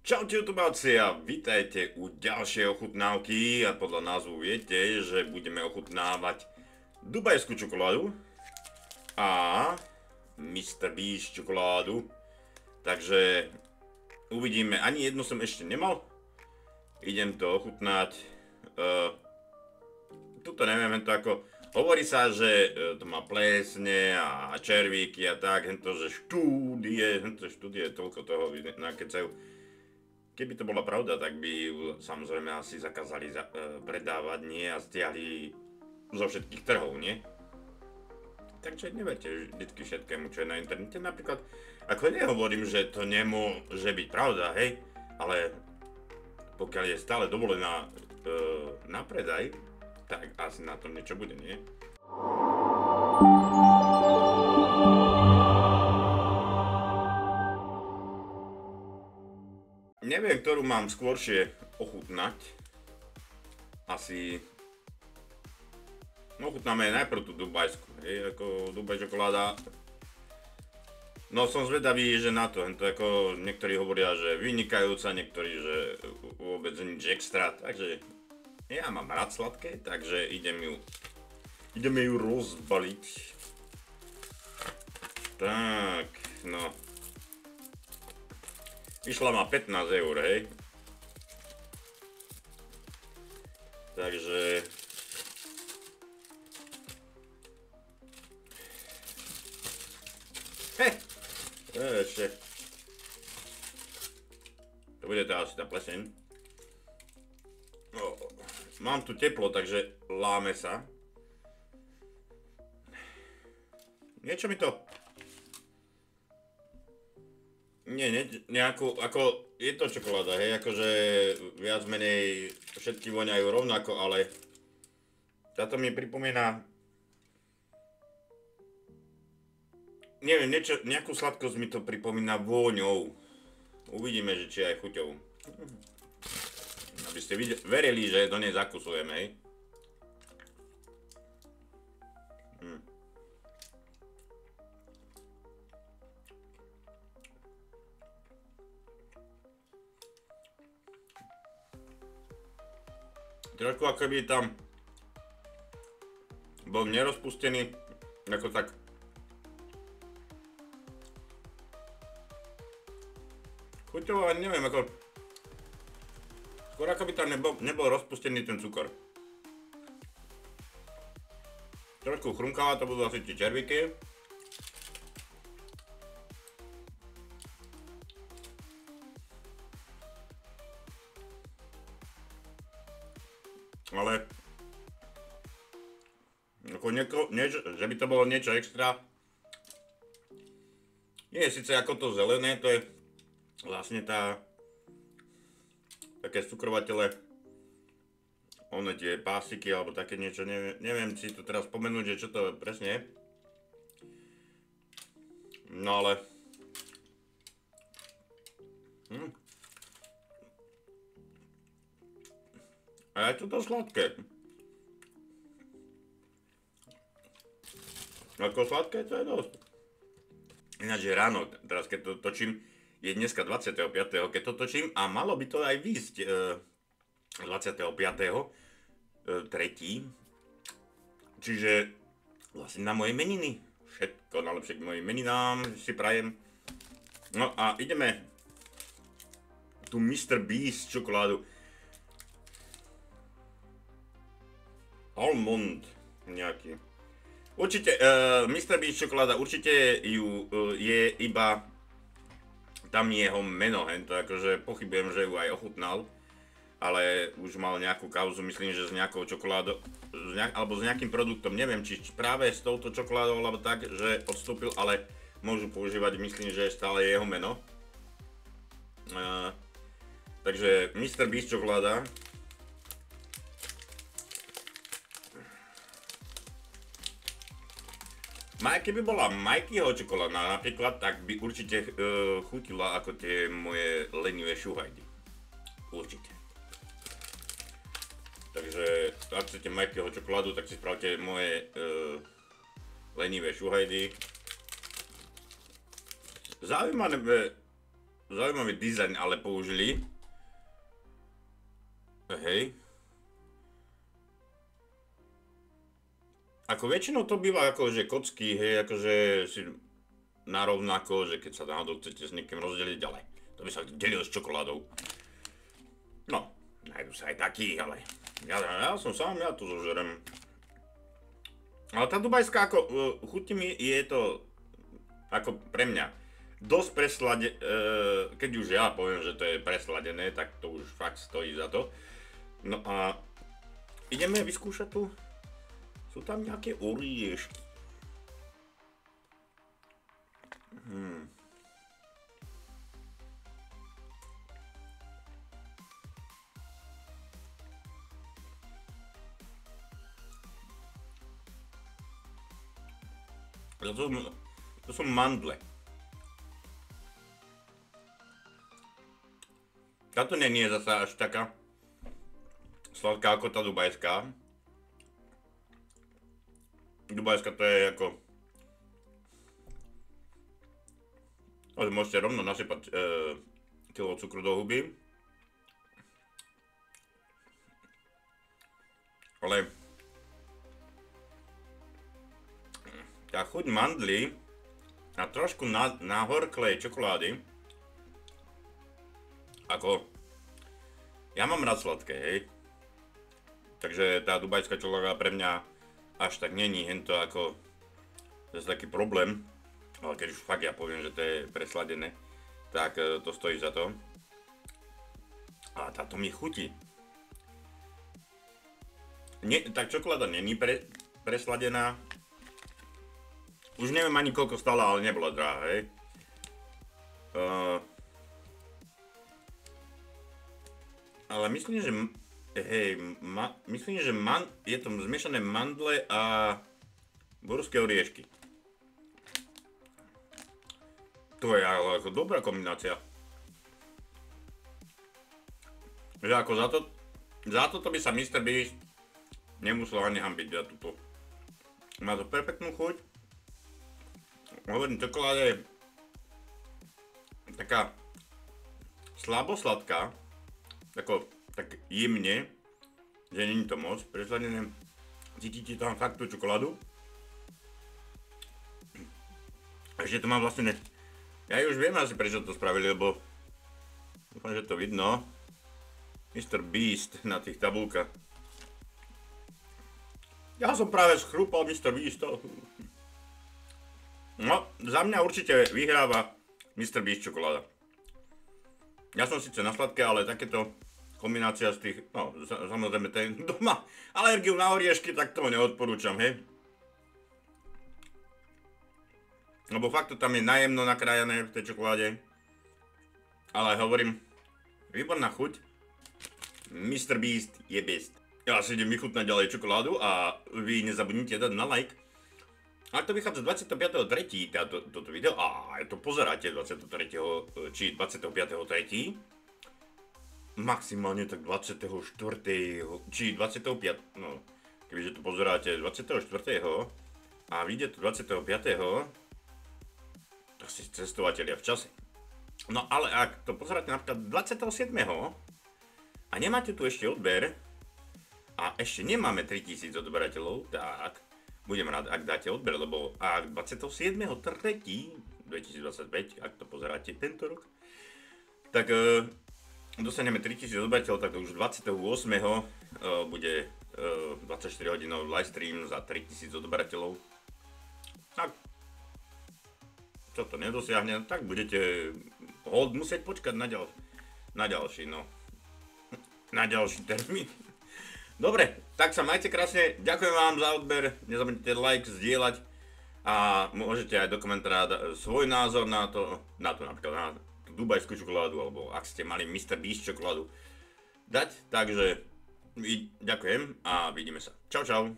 Čaute youtubáci a vítajte u ďalšej ochutnávky a podľa názvu viete, že budeme ochutnávať dubajskú čokoládu a Mr. Beast čokoládu. Takže uvidíme, ani jednu som ešte nemal. Idem to ochutnať. Tuto neviem, to ako hovorí sa, že to má plesne a červíky a tak, že štúdie, toľko toho nakecajú. Keby to bola pravda, tak by ju samozrejme asi zakázali predávať, nie, a stiahli zo všetkých trhov, nie? Takže neverte vždycky všetkému, čo je na internete. Napríklad, ako nehovorím, že to nemôže byť pravda, hej, ale pokiaľ je stále dovolená na predaj, tak asi na tom niečo bude, nie? Neviem, ktorú mám skôršie ochutnať. Asi... No, ochutnáme najprv tú dubajskú, hej, ako Dubaj čokoláda. No, som zvedavý, že na to, ako niektorí hovoria, že vynikajúca, niektorí, že vôbec nič extra, takže ja mám rád sladké, takže ideme ju rozbaliť. Tak, no. Vyšla ma 15 eur, hej. Takže... Ešte. To bude to asi tá pleseň. Mám tu teplo, takže láme sa. Niečo mi to... Nie, nejakú, ako, je to čokoláda, hej, akože viac menej všetky voňajú rovnako, ale táto mi pripomína, neviem, nejakú sladkosť mi to pripomína vôňou. Uvidíme, že či aj chuťou. Aby ste verili, že do nej zakusujeme, hej. Trošku ako by tam bol nerozpustený, ako tak. Chuťovo, neviem, ako... Skôr ako by tam nebol rozpustený ten cukor. Trošku chrumkavá, to budú asi tie červíky. Ale ako že by to bolo niečo extra. Nie je síce ako to zelené, to je vlastne také cukrovatele, one tie pásiky alebo také niečo, neviem si to teraz spomenúť, že čo to presne je. No ale... A je to sladké. Ako sladké to je dosť. Ináč je ráno, teraz keď to točím, je dneska 25. keď to točím a malo by to aj výjsť 25. 3. Čiže vlastne na moje meniny. Všetko najlepšie k mojim meninám si prajem. No a ideme tu Mr. Beast čokoládu. Almond nejaký. Určite, Mr. Beast čokoláda, určite ju je iba tam jeho meno, to akože pochybujem, že ju aj ochutnal, ale už mal nejakú kauzu, myslím, že s nejakou čokoládou, alebo s nejakým produktom, neviem, či práve s touto čokoládou, alebo tak, že odstúpil, ale môžu používať, myslím, že je stále jeho meno. Takže Mr. Beast čokoláda. Keby bola Mikeyho čokoláda napríklad, tak by určite chutila ako tie moje lenivé šuhajdy. Určite. Takže ak chcete Mikeyho čokoládu, tak si spravte moje lenivé šuhajdy. Zaujímavé zaujímavý dizajn ale použili. Hej. Ako väčšinou to býva akože kocky, hej, akože si narovnako, že keď sa náhodou chcete s niekým rozdeliť, ale to by sa delilo s čokoládou. No, nájdu sa aj takí, ale ja som sám, ja to zožerem. Ale tá dubajská, ako chutí mi, je to ako pre mňa dosť presladené, keď už ja poviem, že to je presladené, tak to už fakt stojí za to. No a ideme vyskúšať tu. Sú tam nejaké oriešky. To sú mandle. Táto nie je zasa až taká sladká ako tá dubajská. Dubajská to je ako... Ale môžete rovno nasypať kilo cukru do huby. Ale... tá chuť mandly a trošku nahorklej čokolády. Ako... ja mám rád sladké, hej. Takže tá dubajská čokoláda pre mňa až tak není hento ako zase taký problém. Ale keď už fakt ja poviem, že to je presladené, tak to stojí za to. A táto mi chutí. Tak čokoláda není presladená. Už neviem ani koľko stála, ale nebola drahá, hej. Ale myslím, že je to zmiešané mandle a borské oriešky. To je ale ako dobrá kombinácia. Že ako za toto by sa Mr. Beast nemusel ani hanbiť za túto. Má to perfektnú chuť. Hovorím, čokoláda je taká slabosladká, tak jemne, že není to moc presladené. Cítite tam fakt tú čokoládu. Ešte to mám vlastne ja už viem asi prečo to spravili, lebo dúfam, že to vidno. Mr. Beast na tých tabulkách. Ja som práve schrúpal Mr. Beast. No, za mňa určite vyhráva Mr. Beast čokoláda. Ja som síce na sladké, ale takéto kombinácia z tých, no samozrejme ten, kto má alergiu na oriešky, tak to neodporúčam, hej. Lebo fakt to tam je najemno nakrájané v tej čokoláde. Ale hovorím, výborná chuť. Mr. Beast je best. Ja si idem vychutnať ďalej čokoládu a vy nezabudnite dať na like. Ak to vychádza 25.3. Toto video, a to pozeráte 23. či 25.3. Maximálne tak 24. či 25. No, kebyže to pozeráte 24. a vyjde to 25. to si cestovatelia v čase. No ale ak to pozeráte napríklad 27. a nemáte tu ešte odber a ešte nemáme 3000 odberateľov, tak budem rád, ak dáte odber, lebo ak 27.3.2025, ak to pozeráte tento rok, tak dostaneme 3000 odberateľov, tak to už 28. Bude 24 hodinov livestream za 3000 odberateľov. Tak, čo to nedosiahne, tak budete musieť počkať na ďalší, no. Na ďalší termín. Dobre, tak sa majte krásne, ďakujem vám za odber, nezabudnite like, zdieľať a môžete aj do komentára svoj názor na to napríklad na tú dubajskú čokoládu, alebo ak ste mali Mr. Beast čokoládu dať, takže ďakujem a vidíme sa. Čau, čau.